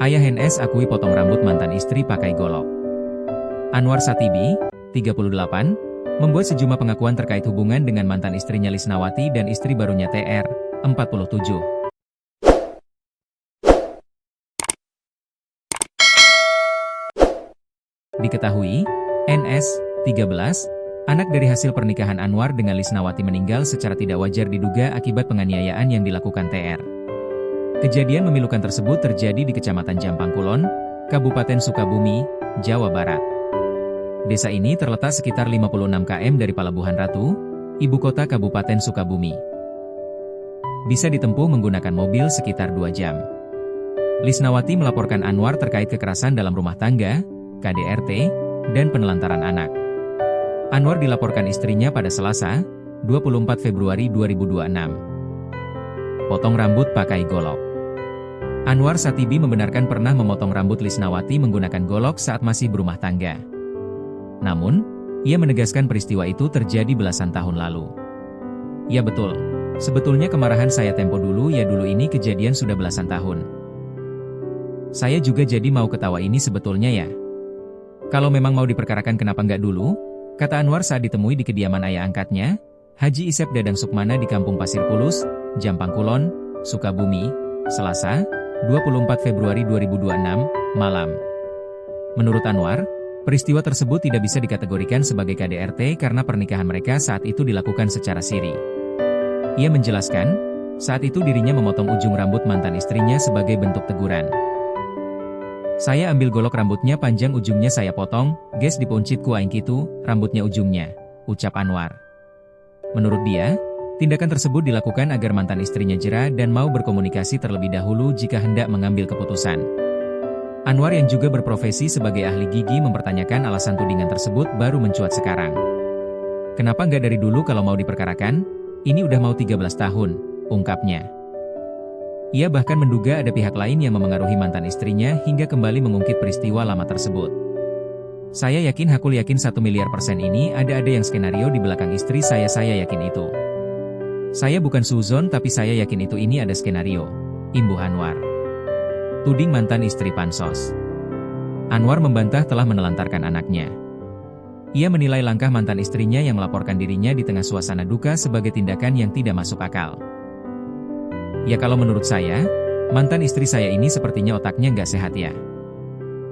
Ayah NS akui potong rambut mantan istri pakai golok. Anwar Satibi, 38, membuat sejumlah pengakuan terkait hubungan dengan mantan istrinya Lisnawati dan istri barunya TR, 47. Diketahui, NS, 13, anak dari hasil pernikahan Anwar dengan Lisnawati meninggal secara tidak wajar diduga akibat penganiayaan yang dilakukan TR. Kejadian memilukan tersebut terjadi di Kecamatan Jampang Kulon, Kabupaten Sukabumi, Jawa Barat. Desa ini terletak sekitar 56 km dari Palabuhan Ratu, ibu kota Kabupaten Sukabumi. Bisa ditempuh menggunakan mobil sekitar 2 jam. Lisnawati melaporkan Anwar terkait kekerasan dalam rumah tangga, KDRT, dan penelantaran anak. Anwar dilaporkan istrinya pada Selasa, 24 Februari 2026. Potong rambut pakai golok. Anwar Satibi membenarkan pernah memotong rambut Lisnawati menggunakan golok saat masih berumah tangga. Namun, ia menegaskan peristiwa itu terjadi belasan tahun lalu. Ya betul, sebetulnya kemarahan saya tempo dulu ini kejadian sudah belasan tahun. Saya juga jadi mau ketawa ini sebetulnya ya. Kalau memang mau diperkarakan kenapa nggak dulu? Kata Anwar saat ditemui di kediaman ayah angkatnya, Haji Isep Dadang Sukmana di Kampung Pasir Pulus, Jampang Kulon, Sukabumi, Selasa, 24 Februari 2026, malam. Menurut Anwar, peristiwa tersebut tidak bisa dikategorikan sebagai KDRT karena pernikahan mereka saat itu dilakukan secara siri. Ia menjelaskan, saat itu dirinya memotong ujung rambut mantan istrinya sebagai bentuk teguran. Saya ambil golok rambutnya panjang ujungnya saya potong, ges dipuncitku aing kitu, rambutnya ujungnya, ucap Anwar. Menurut dia, tindakan tersebut dilakukan agar mantan istrinya jera dan mau berkomunikasi terlebih dahulu jika hendak mengambil keputusan. Anwar yang juga berprofesi sebagai ahli gigi mempertanyakan alasan tudingan tersebut baru mencuat sekarang. Kenapa nggak dari dulu kalau mau diperkarakan? Ini udah mau 13 tahun, ungkapnya. Ia bahkan menduga ada pihak lain yang memengaruhi mantan istrinya hingga kembali mengungkit peristiwa lama tersebut. Saya yakin Hakul yakin 1 miliar % ini ada yang skenario di belakang istri saya yakin itu. Saya bukan suzon tapi saya yakin ini ada skenario, imbuh Anwar. Tuding mantan istri pansos. Anwar membantah telah menelantarkan anaknya. Ia menilai langkah mantan istrinya yang melaporkan dirinya di tengah suasana duka sebagai tindakan yang tidak masuk akal. Ya kalau menurut saya, mantan istri saya ini sepertinya otaknya nggak sehat ya.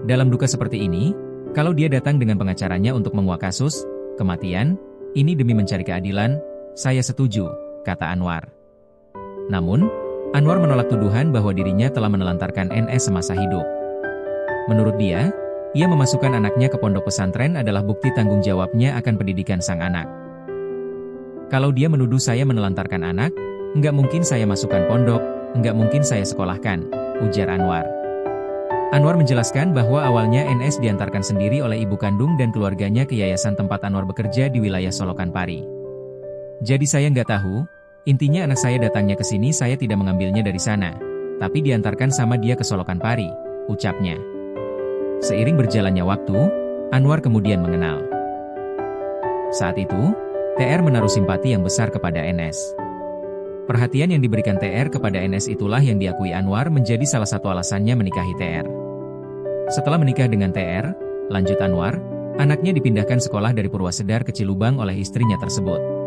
Dalam duka seperti ini, kalau dia datang dengan pengacaranya untuk menguak kasus kematian, ini demi mencari keadilan, saya setuju, kata Anwar. Namun, Anwar menolak tuduhan bahwa dirinya telah menelantarkan NS semasa hidup. Menurut dia, ia memasukkan anaknya ke pondok pesantren adalah bukti tanggung jawabnya akan pendidikan sang anak. Kalau dia menuduh saya menelantarkan anak, enggak mungkin saya masukkan pondok, enggak mungkin saya sekolahkan, ujar Anwar. Anwar menjelaskan bahwa awalnya NS diantarkan sendiri oleh ibu kandung dan keluarganya ke yayasan tempat Anwar bekerja di wilayah Solokan Pari. Jadi saya nggak tahu, intinya anak saya datangnya ke sini saya tidak mengambilnya dari sana, tapi diantarkan sama dia ke Solokan Pari, ucapnya. Seiring berjalannya waktu, Anwar kemudian mengenal. Saat itu, TR menaruh simpati yang besar kepada NS. Perhatian yang diberikan TR kepada NS itulah yang diakui Anwar menjadi salah satu alasannya menikahi TR. Setelah menikah dengan TR, lanjut Anwar, anaknya dipindahkan sekolah dari Purwasedar ke Cilubang oleh istrinya tersebut.